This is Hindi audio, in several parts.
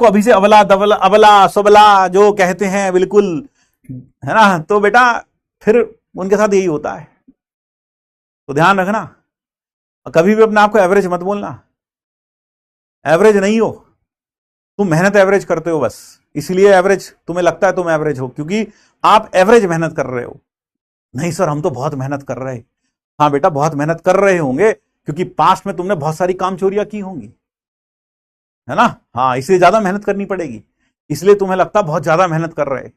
आपको अभी से अबला दबला अबला सबला जो कहते हैं बिल्कुल, है ना, तो बेटा फिर उनके साथ यही होता है। तो ध्यान रखना, कभी भी अपने आप को एवरेज मत बोलना। एवरेज नहीं हो तुम, मेहनत एवरेज करते हो बस, इसलिए एवरेज तुम्हें लगता है तुम एवरेज हो, क्योंकि आप एवरेज मेहनत कर रहे हो। नहीं सर हम तो बहुत मेहनत कर रहे हैं। हाँ बेटा बहुत मेहनत कर रहे होंगे, क्योंकि पास्ट में तुमने बहुत सारी काम चोरियां की होंगी, है ना। हाँ इसलिए ज्यादा मेहनत करनी पड़ेगी, इसलिए तुम्हें लगता बहुत ज्यादा मेहनत कर रहे,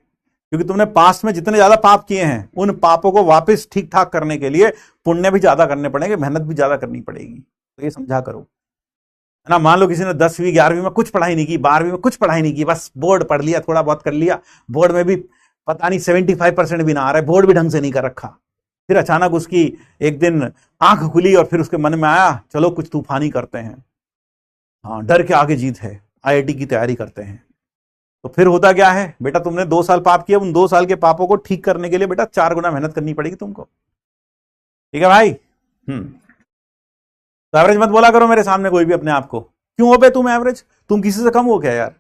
क्योंकि तुमने पास्ट में जितने ज्यादा पाप किए हैं उन पापों को वापस ठीक ठाक करने के लिए पुण्य भी ज्यादा करने पड़ेंगे, मेहनत भी ज्यादा करनी पड़ेगी। तो ये समझा करो, है ना। मान लो किसी ने 10वीं 11वीं में कुछ पढ़ाई नहीं की, 12वीं में कुछ पढ़ाई नहीं की, बस बोर्ड पढ़ लिया, थोड़ा बहुत कर लिया, बोर्ड में भी पता नहीं 75% भी ना आ रहा है, बोर्ड भी ढंग से नहीं कर रखा। फिर अचानक उसकी एक दिन आंख खुली और फिर उसके मन में आया चलो कुछ तूफानी करते हैं, हाँ डर के आगे जीत है, आईआईटी की तैयारी करते हैं। तो फिर होता क्या है बेटा, तुमने 2 साल पाप किया, उन 2 साल के पापों को ठीक करने के लिए बेटा 4 गुना मेहनत करनी पड़ेगी तुमको, ठीक है भाई। तो एवरेज मत बोला करो मेरे सामने कोई भी अपने आप को। क्यों हो बे तुम एवरेज? तुम किसी से कम हो क्या यार?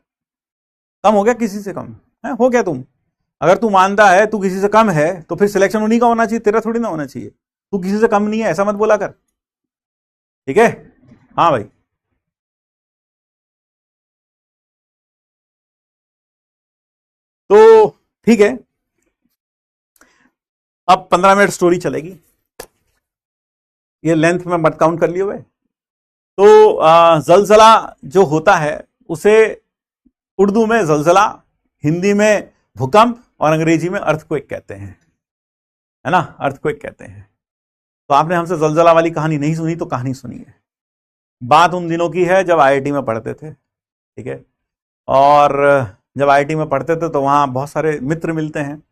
कम हो गया किसी से? कम है हो क्या तुम? अगर तू मानता है तू किसी से कम है तो फिर सिलेक्शन उन्हीं का होना चाहिए, तेरा थोड़ी ना होना चाहिए। तू किसी से कम नहीं है ऐसा मत बोला कर, ठीक है। हाँ भाई तो ठीक है, अब 15 मिनट स्टोरी चलेगी, ये लेंथ में मत काउंट कर लियो भाई। तो जलजला जो होता है उसे उर्दू में जलजला, हिंदी में भूकंप और अंग्रेजी में अर्थक्वेक कहते हैं, है ना, अर्थक्वेक कहते हैं। तो आपने हमसे जलजला वाली कहानी नहीं सुनी तो कहानी सुनिए। बात उन दिनों की है जब आईआईटी में पढ़ते थे, ठीक है। और जब आईआईटी में पढ़ते थे तो वहाँ बहुत सारे मित्र मिलते हैं,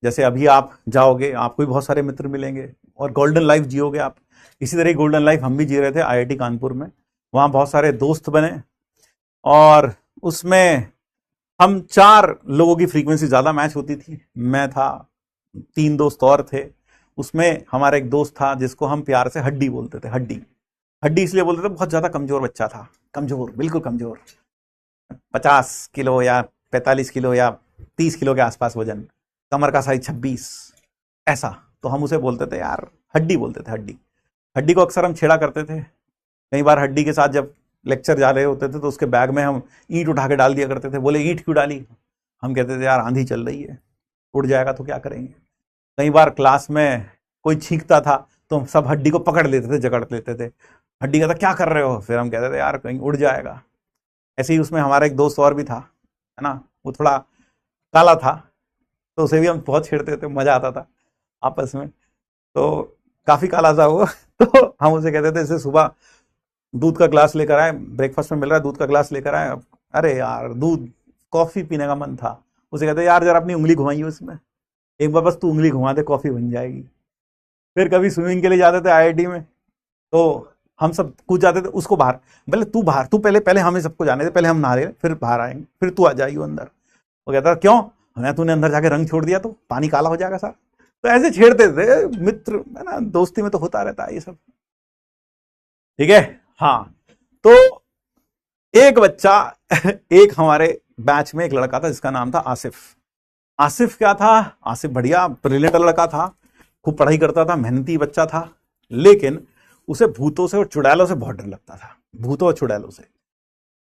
जैसे अभी आप जाओगे आपको भी बहुत सारे मित्र मिलेंगे और गोल्डन लाइफ जियोगे आप। इसी तरह गोल्डन लाइफ हम भी जी रहे थे आईआईटी कानपुर में। वहाँ बहुत सारे दोस्त बने और उसमें हम 4 लोगों की फ्रीक्वेंसी ज़्यादा मैच होती थी। मैं था, 3 दोस्त और थे, उसमें हमारा एक दोस्त था जिसको हम प्यार से हड्डी बोलते थे। हड्डी हड्डी इसलिए बोलते थे, बहुत ज़्यादा कमज़ोर बच्चा था, कमज़ोर बिल्कुल कमज़ोर, 50 किलो या 45 किलो या 30 किलो के आसपास वजन, कमर का साइज 26 ऐसा। तो हम उसे बोलते थे यार हड्डी बोलते थे, हड्डी। हड्डी को अक्सर हम छेड़ा करते थे। कई बार हड्डी के साथ जब लेक्चर जा रहे होते थे तो उसके बैग में हम ईंट उठा के डाल दिया करते थे। बोले ईंट क्यों डाली? हम कहते थे यार आंधी चल रही है, उड़ जाएगा तो क्या करेंगे। कई बार क्लास में कोई छींकता था तो हम सब हड्डी को पकड़ लेते थे, जकड़ लेते थे। हड्डी कहता क्या कर रहे हो? फिर हम कहते थे यार कहीं उड़ जाएगा। ऐसे ही उसमें हमारा एक दोस्त और भी था, है ना, वो थोड़ा काला था, तो उसे भी हम बहुत छेड़ते थे, मजा आता था आपस में। तो काफी काला था वो तो हम उसे कहते थे जैसे सुबह दूध का ग्लास लेकर आए, ब्रेकफास्ट में मिल रहा है दूध का ग्लास लेकर आए, अरे यार दूध कॉफी पीने का मन था। उसे कहते यार जरा अपनी उंगली घुमाइए उसमें, एक बार बस तू उंगली घुमा दे कॉफी बन जाएगी। फिर कभी स्विमिंग के लिए जाते थे आईआईटी में, तो हम सब कूद जाते थे उसको बाहर, बोले तू बाहर, तू पहले पहले हमें सबको जाने दे, पहले हम नहा रहे फिर बाहर आएंगे, फिर तू आ जाइयो अंदर। वो कहता क्यों? मैं तूने अंदर जाके रंग छोड़ दिया तो पानी काला हो जाएगा सर। तो ऐसे छेड़ते थे मित्र, है ना, दोस्ती में तो होता रहता है ये सब, ठीक है। हाँ तो एक बच्चा एक हमारे बैच में एक लड़का था जिसका नाम था आसिफ। आसिफ क्या था? आसिफ बढ़िया ब्रिलियंट लड़का था, खूब पढ़ाई करता था, मेहनती बच्चा था, लेकिन उसे भूतों से और चुड़ैलों से बहुत डर लगता था, भूतों और चुड़ैलों से।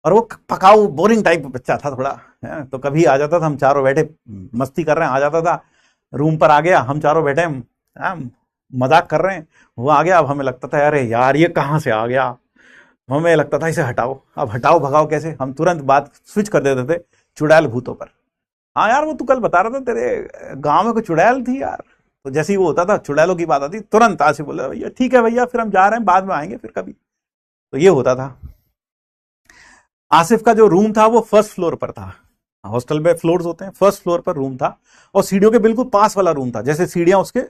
और वो पकाऊ बोरिंग टाइप बच्चा था थोड़ा, है? तो कभी आ जाता था, हम चारों बैठे मस्ती कर रहे हैं, आ जाता था रूम पर, आ गया, हम चारों बैठे मजाक कर रहे हैं, वो आ गया। अब हमें लगता था अरे यार ये कहाँ से आ गया, हमें लगता था इसे हटाओ, अब हटाओ भगाओ कैसे, हम तुरंत बात स्विच कर देते थे चुड़ैल भूतों पर। हाँ यार वो तू कल बता रहा था तेरे गांव में कोई चुड़ैल थी यार, तो जैसे ही वो होता था चुड़ैलों की बात आती तुरंत आसिफ बोला भैया ठीक है भैया फिर हम जा रहे हैं, बाद में आएंगे फिर कभी। तो ये होता था। आसिफ का जो रूम था वो फर्स्ट फ्लोर पर था, हॉस्टल में फ्लोर्स होते हैं, फर्स्ट फ्लोर पर रूम था और सीढ़ियों के बिल्कुल पास वाला रूम था, जैसे सीढ़ियां उसके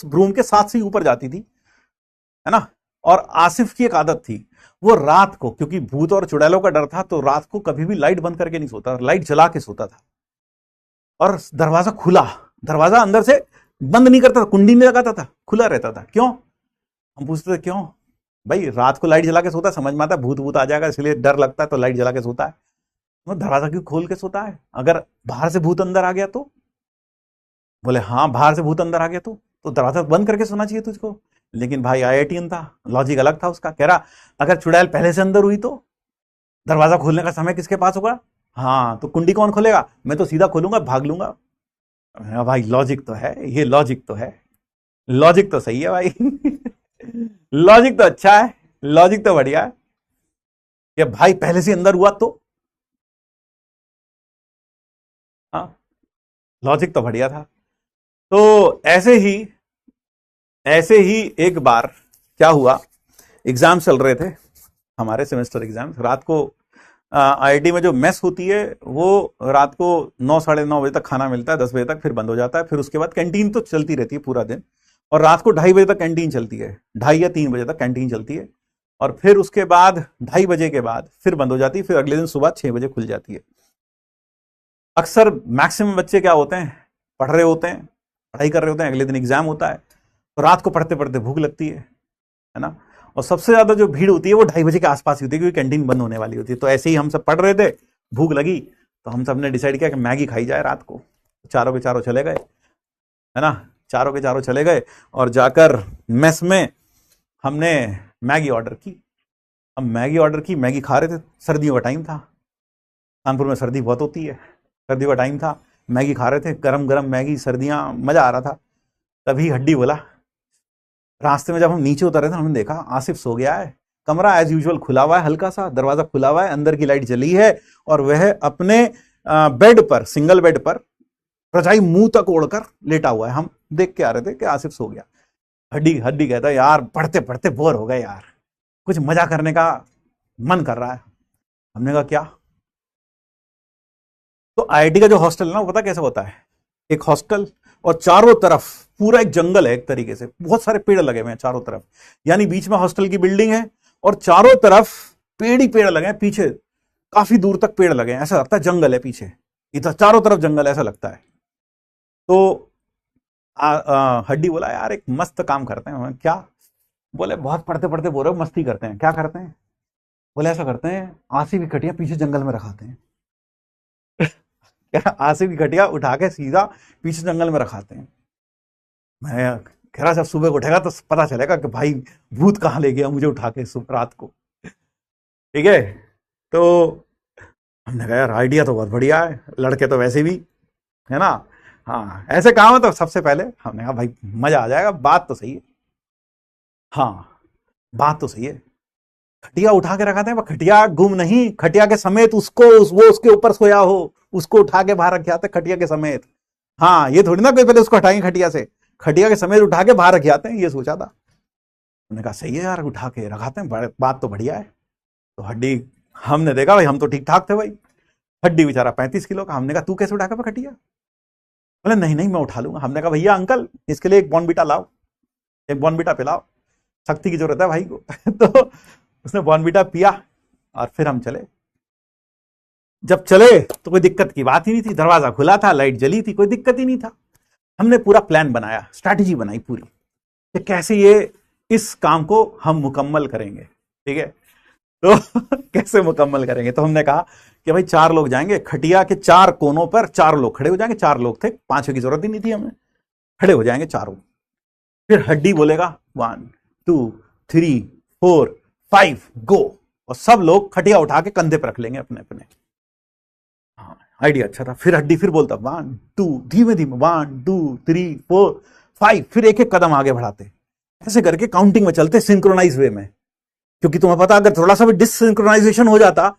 रूम के साथ से ऊपर जाती थी, है ना। और आसिफ की एक आदत थी, वो रात को, क्योंकि भूत और चुड़ैलों का डर था, तो रात को कभी भी लाइट बंद करके नहीं सोता, लाइट जला के सोता था। और दरवाजा खुला, दरवाजा अंदर से बंद नहीं करता था, कुंडी में लगाता था, खुला रहता था। क्यों? हम पूछते थे क्यों भाई? रात को लाइट जला के सोता है, समझ में आता है भूत भूत आ जाएगा इसलिए डर लगता है तो लाइट जला के सोता है। वो दरवाजा क्यों खोल के सोता है? अगर बाहर से भूत अंदर आ गया तो? बोले हाँ, बाहर से भूत अंदर आ गया तो दरवाजा बंद करके सोना चाहिए तुझको। लेकिन भाई आईआईटीएन था, लॉजिक अलग था उसका। कह रहा अगर चुड़ैल पहले से अंदर हुई तो दरवाजा खोलने का समय किसके पास होगा? हाँ, तो कुंडी कौन खोलेगा? मैं तो सीधा खोलूंगा, भाग लूंगा। भाई लॉजिक तो है, ये लॉजिक तो है, लॉजिक तो सही है भाई। लॉजिक तो अच्छा है, लॉजिक तो बढ़िया है। कि भाई पहले से अंदर हुआ तो? हाँ, लॉजिक तो बढ़िया था। तो ऐसे ही एक बार क्या हुआ, एग्जाम चल रहे थे हमारे, सेमेस्टर एग्जाम। रात को आईआईटी में जो मेस होती है वो रात को 9 साढ़े 9 बजे तक खाना मिलता है, 10 बजे तक फिर बंद हो जाता है। फिर उसके बाद कैंटीन तो चलती रहती है पूरा दिन, और रात को 2:30 बजे तक कैंटीन चलती है, 2:30 या 3 बजे तक कैंटीन चलती है। और फिर उसके बाद 2:30 बजे के बाद फिर बंद हो जाती है, फिर अगले दिन सुबह 6 बजे खुल जाती है। अक्सर मैक्सिमम बच्चे क्या होते हैं, पढ़ रहे होते हैं, पढ़ाई कर रहे होते हैं, अगले दिन एग्जाम होता है, तो रात को पढ़ते पढ़ते भूख लगती है ना। और सबसे ज्यादा जो भीड़ होती है वो 2:30 बजे के आसपास ही होती है, क्योंकि कैंटीन बंद होने वाली होती है। तो ऐसे ही हम सब पढ़ रहे थे, भूख लगी, तो हम सब ने डिसाइड किया कि मैगी खाई जाए रात को। चारों के चारों चले गए, है ना, चारों के चारों चले गए और जाकर मेस में हमने मैगी ऑर्डर की। हम मैगी ऑर्डर की, मैगी खा रहे थे, सर्दियों का टाइम था, कानपुर में सर्दी बहुत होती है, सर्दियों का टाइम था, मैगी खा रहे थे, गरम गरम मैगी, सर्दियां, मजा आ रहा था। तभी हड्डी बोला, रास्ते में जब हम नीचे उतरे थे हमने देखा आसिफ सो गया है। कमरा एज यूजुअल खुला हुआ है, हल्का सा दरवाजा खुला हुआ है, अंदर की लाइट जली है, और वह अपने बेड पर, सिंगल बेड पर रजाई मुंह तक ओढ़कर लेटा हुआ है। हम देख के आ रहे थे कि आसिफ सो गया। हड्डी हड्डी कहता है, यार पढ़ते पढ़ते बोर हो गए यार, कुछ मजा करने का मन कर रहा है। हमने कहा क्या? तो आईआईटी का जो हॉस्टल है ना, वो पता कैसे होता है, एक हॉस्टल और चारों तरफ पूरा एक जंगल है, एक तरीके से बहुत सारे पेड़ लगे हुए हैं चारों तरफ। यानी बीच में हॉस्टल की बिल्डिंग है और चारों तरफ पेड़ ही पेड़ लगे हैं, पीछे काफी दूर तक पेड़ लगे हैं, ऐसा लगता है जंगल है पीछे, इधर चारों तरफ जंगल ऐसा लगता है। तो हड्डी बोला, यार एक मस्त काम करते हैं। क्या? बोले बहुत पढ़ते पढ़ते बोल रहे हो, मस्ती करते हैं। क्या करते हैं? बोले ऐसा करते हैं, आसिफ की खटिया पीछे जंगल में रखाते हैं। आसिफ की खटिया उठा के सीधा पीछे जंगल में रखाते हैं। मैं कह रहा, जब सुबह उठेगा तो पता चलेगा कि भाई भूत कहाँ ले गया मुझे उठा के रात को। ठीक है, तो हमने कहा यार आइडिया तो बहुत बढ़िया है, लड़के तो वैसे भी, है ना, हाँ ऐसे काम है तो सबसे पहले हमने कहा भाई मजा आ जाएगा। बात तो सही है, हाँ बात तो सही है। खटिया उठा के रखाते हैं, खटिया गुम नहीं, खटिया के समेत उसको वो उसके ऊपर सोया हो, उसको उठा के बाहर रखे आते खटिया के समेत। हाँ, ये थोड़ी ना कोई पहले उसको हटाएंगे खटिया से, खटिया के समेत उठा के बाहर रखे आते हैं, ये सोचा था। उन्होंने कहा सही है यार, उठा के रखाते हैं, बात तो बढ़िया है। तो हड्डी, हमने देखा भाई हम तो ठीक ठाक थे भाई, हड्डी बेचारा 35 किलो का। हमने कहा तू कैसे उठा के खटिया? बोले नहीं नहीं मैं उठा लूंगा। हमने कहा भैया अंकल इसके लिए एक बॉर्नविटा लाओ, एक बॉर्नविटा पिलाओ, शक्ति की जरूरत है भाई को। तो उसने बॉर्नविटा पिया और फिर हम चले। जब चले तो कोई दिक्कत की बात ही नहीं थी, दरवाजा खुला था, लाइट जली थी, कोई दिक्कत ही नहीं था। हमने पूरा प्लान बनाया, स्ट्रैटेजी बनाई पूरी कि कैसे ये इस काम को हम मुकम्मल करेंगे। ठीक है, तो कैसे मुकम्मल करेंगे? तो हमने कहा कि भाई 4 लोग जाएंगे, खटिया के 4 कोनों पर 4 लोग खड़े हो जाएंगे। 4 लोग थे, 5 की जरूरत ही नहीं थी, हमें खड़े हो जाएंगे चारों। फिर हड्डी बोलेगा 1 2 3 4 5 गो, और सब लोग खटिया उठा के कंधे पर रख लेंगे अपने अपने। हाँ, आइडिया अच्छा था। फिर हड्डी फिर बोलता 1 2, धीमे धीमे 1 2 3 4 5, फिर एक एक कदम आगे बढ़ाते, ऐसे करके काउंटिंग में चलते, सिंक्रोनाइज वे में। क्योंकि तुम्हें पता अगर थोड़ा सा भी डिससिंक्रोनाइजेशन हो जाता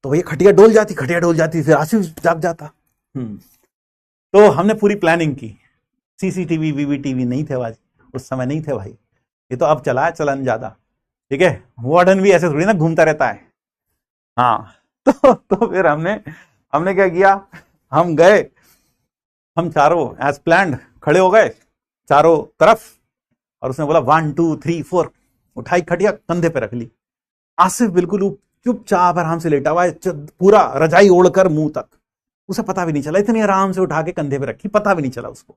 तो ये खटिया डोल जाती, खटिया डोल जाती, फिर आसिफ जाग जाता। तो हमने पूरी प्लानिंग की। सीसीटीवी वीवीटीवी नहीं थे आज, उस समय नहीं थे भाई, ये तो अब चला है चलन ज्यादा। ठीक है, वार्डन भी ऐसे थोड़ी ना घूमता रहता है। हाँ, तो फिर हमने क्या किया, हम गए, हम चारों एज प्लान्ड खड़े हो गए चारों तरफ, और उसने बोला 1 2 3 4, उठाई खटिया कंधे पे रख ली। आसिफ बिल्कुल चुपचाप आराम से लेटा हुआ है, पूरा रजाई ओढ़कर मुंह तक, उसे पता भी नहीं चला, इतनी आराम से उठा के कंधे पे रखी, पता भी नहीं चला उसको।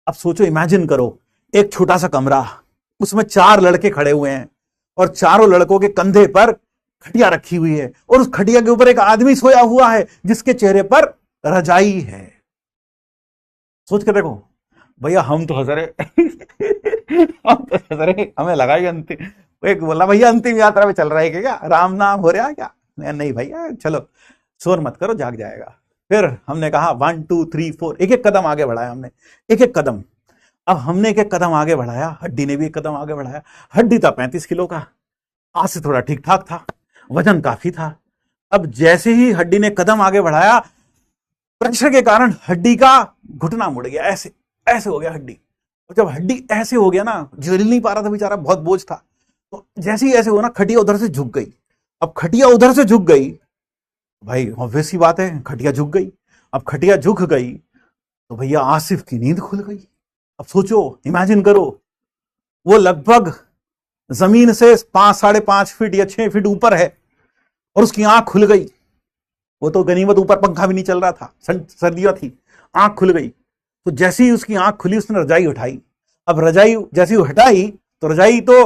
अब सोचो, इमेजिन करो एक छोटा सा कमरा, उसमें 4 लड़के खड़े हुए हैं और चारों लड़कों के कंधे पर खटिया रखी हुई है और उस खटिया के ऊपर एक आदमी सोया हुआ है जिसके चेहरे पर रजाई है। सोच के देखो भैया, हम तो हंस रहे हम तो हंस रहे, हमें लगा कि अंतिम, एक बोला भैया अंतिम यात्रा में चल रहा है क्या, राम नाम हो रहा है क्या? नहीं भैया चलो शोर मत करो, जाग जाएगा। फिर हमने कहा 1 2 3 4, एक एक कदम आगे बढ़ाया हमने, एक एक कदम। अब हमने एक एक कदम आगे बढ़ाया, हड्डी ने भी एक कदम आगे बढ़ाया। हड्डी था 35 किलो का, आज से थोड़ा ठीक ठाक था, वजन काफी था। अब जैसे ही हड्डी ने कदम आगे बढ़ाया, प्रेशर के कारण हड्डी का घुटना मुड़ गया, ऐसे ऐसे हो गया हड्डी। और जब हड्डी ऐसे हो गया ना, झेल नहीं पा रहा था बेचारा, बहुत बोझ था। तो जैसे ही ऐसे हुआ ना, खटिया उधर से झुक गई। अब खटिया उधर से झुक गई, भाई ऑब्वियस सी बात है, खटिया झुक गई। अब खटिया झुक गई तो भैया आसिफ की नींद खुल गई। अब सोचो, इमेजिन करो, वो लगभग जमीन से 5 साढ़े 5 फीट या 6 फीट ऊपर है और उसकी आंख खुल गई। वो तो गनीमत ऊपर पंखा भी नहीं चल रहा था, सर्दियां थी, आंख खुल गई। तो जैसे ही उसकी आंख खुली, उसने रजाई उठाई। अब रजाई जैसी हटाई तो रजाई तो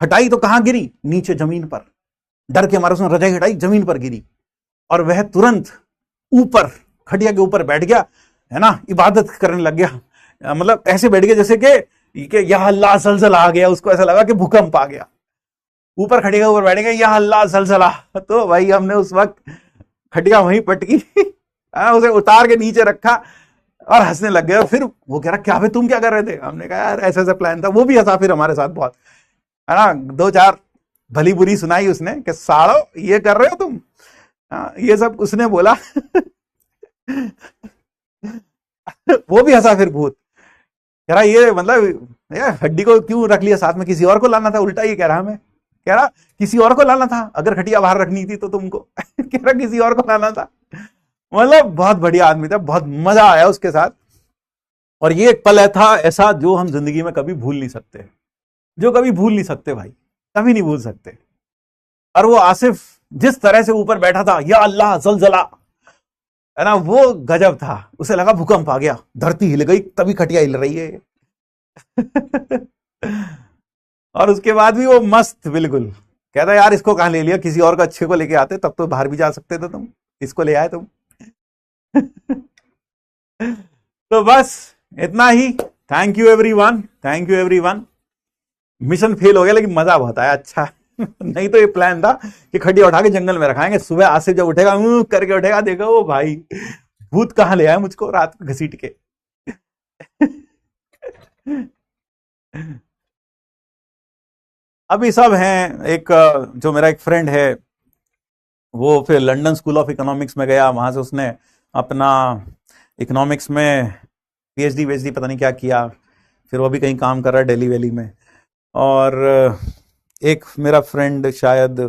हटाई तो कहां गिरी? नीचे जमीन पर। डर के मारे उसने रजाई हटाई, जमीन पर गिरी और वह तुरंत ऊपर खटिया के ऊपर बैठ गया, है ना, इबादत करने लग गया। मतलब ऐसे बैठ गया जैसे कि या अल्लाह जलजला आ गया, उसको ऐसा लगा कि भूकंप आ गया। ऊपर खटिया के ऊपर बैठ गया, या अल्लाह जलजला। तो भाई हमने उस वक्त खटिया वहीं पटकी उसे उतार के नीचे रखा और हंसने लग गए। फिर वो कह रहा क्या भाई तुम क्या कर रहे थे? हमने कहा यार ऐसा ऐसा प्लान था। वो भी हंसा फिर हमारे साथ बहुत, है ना, 2 4 भली बुरी सुनाई उसने कि साड़ो ये कर रहे हो तुम, ये सब उसने बोला वो भी हंसा फिर भूत, कह रहा ये मतलब यार हड्डी को क्यों रख लिया साथ में, किसी और को लाना था। उल्टा ये कह रहा हमें, कह रहा किसी और को लाना था, अगर खटिया बाहर रखनी थी तो तुमको कह रहा किसी और को लाना था। मतलब बहुत बढ़िया आदमी था, बहुत मजा आया उसके साथ। और ये एक पल था ऐसा जो हम जिंदगी में कभी भूल नहीं सकते, जो कभी भूल नहीं सकते भाई, कभी नहीं भूल सकते। और वो आसिफ जिस तरह से ऊपर बैठा था, या अल्लाह जलजला, है ना, वो गजब था। उसे लगा भूकंप आ गया, धरती हिल गई, तभी खटिया हिल रही है और उसके बाद भी वो मस्त बिल्कुल, कहता यार इसको कहां ले लिया, किसी और को अच्छे को लेके आते तब तो बाहर भी जा सकते थे तुम, इसको ले आए तुम तो बस इतना ही। Thank you everyone, thank you everyone. Mission fail हो गया लेकिन मजा बहुत आया, अच्छा नहीं तो ये प्लान था कि खटिया उठा के जंगल में रखाएंगे, सुबह आसिफ जब उठेगा करके उठेगा, देखो वो भाई भूत कहां ले आया मुझको रात को घसीट के अभी सब हैं। एक जो मेरा एक फ्रेंड है, वो फिर लंदन स्कूल ऑफ इकोनॉमिक्स में गया, वहां से उसने अपना इकोनॉमिक्स में पीएचडी वेचडी पता नहीं क्या किया, फिर वो भी कहीं काम कर रहा है दिल्ली वैली में। और एक मेरा फ्रेंड शायद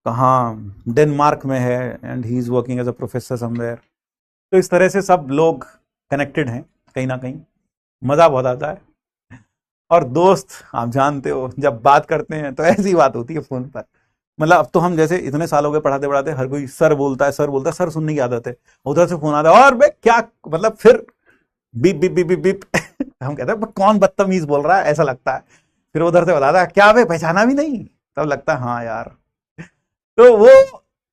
कहाँ डेनमार्क में है, and he is working as a professor somewhere. तो इस तरह से सब लोग कनेक्टेड हैं कहीं ना कहीं, मज़ा बहुत आता है। और दोस्त आप जानते हो जब बात करते हैं तो ऐसी बात होती है फ़ोन पर। मतलब अब तो हम जैसे इतने साल हो गए पढ़ाते पढ़ाते, हर कोई सर बोलता है, सर बोलता है, सर सुनने की आदत है। उधर से फोन आता है और बे क्या, मतलब फिर beep beep beep beep beep हम कहते हैं कौन बदतमीज बोल रहा है, ऐसा लगता है। फिर उधर से बताता है क्या बे पहचाना भी नहीं, तब लगता है हाँ यार, तो वो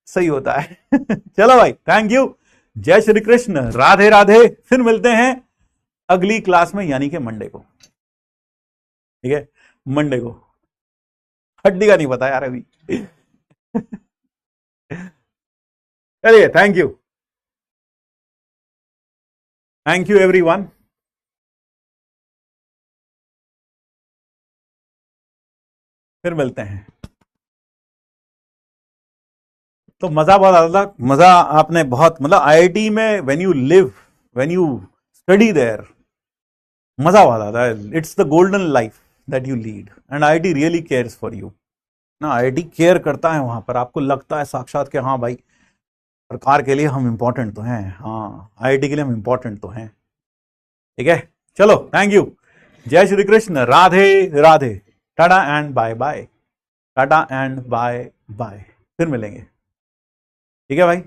सही होता है चलो भाई, थैंक यू, जय श्री कृष्ण, राधे राधे। फिर मिलते हैं अगली क्लास में, यानी कि मंडे को, ठीक है, मंडे को। हड्डी का नहीं पता यार अभी चलिए, thank you, thank you everyone. फिर मिलते हैं। तो मजा बहुत आता था, मजा आपने बहुत, मतलब आईआईटी में when you live, when you study there, मजा बहुत आता है। It's the golden life that you lead, and IIT really cares for you ना। आईआईटी केयर करता है वहां पर, आपको लगता है साक्षात कि हाँ भाई सरकार के लिए हम इंपॉर्टेंट तो हैं, हाँ आईआईटी के लिए हम इंपॉर्टेंट तो हैं, ठीक है। चलो, थैंक यू, जय Shri Krishna, Radhe Radhe, tata and bye bye, tata and bye bye. फिर मिलेंगे, ठीक है भाई।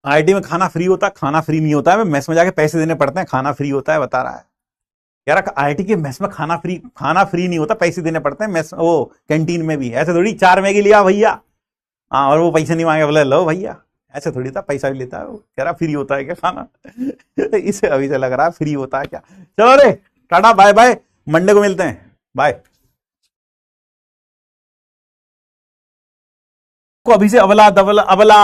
आईआईटी में खाना फ्री होता है? खाना फ्री नहीं होता है, मेस में जाके पैसे देने पड़ते हैं, खाना फ्री होता है बता रहा है यार। आईआईटी के मेस में खाना फ्री नहीं होता, पैसे देने पड़ते हैं मेस वो कैंटीन में भी। ऐसे थोड़ी 4 मैगी लिया भैया, हाँ, और वो पैसे नहीं मांगे, बोले लो भैया, ऐसे थोड़ी था, पैसा भी लेता है वो, कह रहा फ्री होता है क्या खाना? इसे अभी से लग रहा है फ्री होता है क्या। चलो रे, टाटा बाय बाय, मंडे को मिलते हैं, बाय। को अभी से अबला दबला अबला